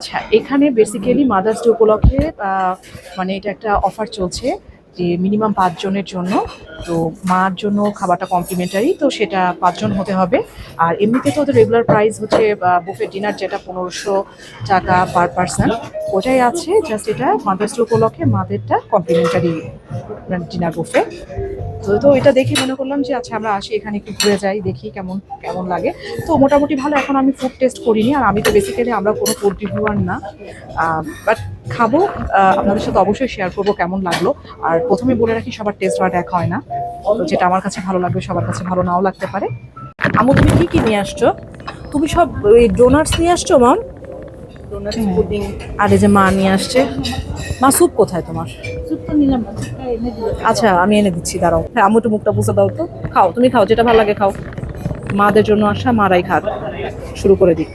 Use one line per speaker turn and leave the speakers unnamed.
আচ্ছা, এখানে basically mother's day উপলক্ষে মানে এটা একটা অফার চলছে যে মিনিমাম ৫ জনের জন্য। তো মার জন্য খাবারটা কমপ্লিমেন্টারি, তো সেটা ৫ জন হতে হবে। আর এমনিতে তো ওদের রেগুলার প্রাইস হচ্ছে বুফে ডিনার যেটা ১৫০০ টাকা পার পারসন, ওটাই আছে। জাস্ট এটা মাদার্স ডে উপলক্ষে মাদেরটা কমপ্লিমেন্টারি ডিনার বুফে। তো তো এটা দেখে মনে করলাম যে আচ্ছা আমরা আসি এখানে, একটু ঘুরে যাই, দেখি কেমন কেমন লাগে। তো মোটামুটি ভালো। এখন আমি ফুড টেস্ট করিনি, আর আমি তো বেসিক্যালি আমরা কোনো ফুড রিভিউয়ার না, বাট খাবো, আপনাদের সাথে অবশ্যই শেয়ার করবো কেমন লাগলো। আর প্রথমে বলে রাখি, সবার টেস্ট বাট এক হয় না, তো যেটা আমার কাছে ভালো লাগবে সবার কাছে ভালো নাও লাগতে পারে। আমু, তুমি কি কি নিয়ে আসছো? তুমি সব ওই ডোনাটস নিয়ে আসছো মাম? Doughnuts, pudding. আর এই যে মা নিয়ে আসছে। মা, স্যুপ কোথায় তোমার? আচ্ছা, আমি এনে দিচ্ছি, দাঁড়াও। হ্যাঁ, আমি একটু মুখটা বুঝে দাও তো। খাও, তুমি খাও, যেটা ভালো লাগে খাও। মাদের জন্য আসা, মারাই খাক, শুরু করে দিক।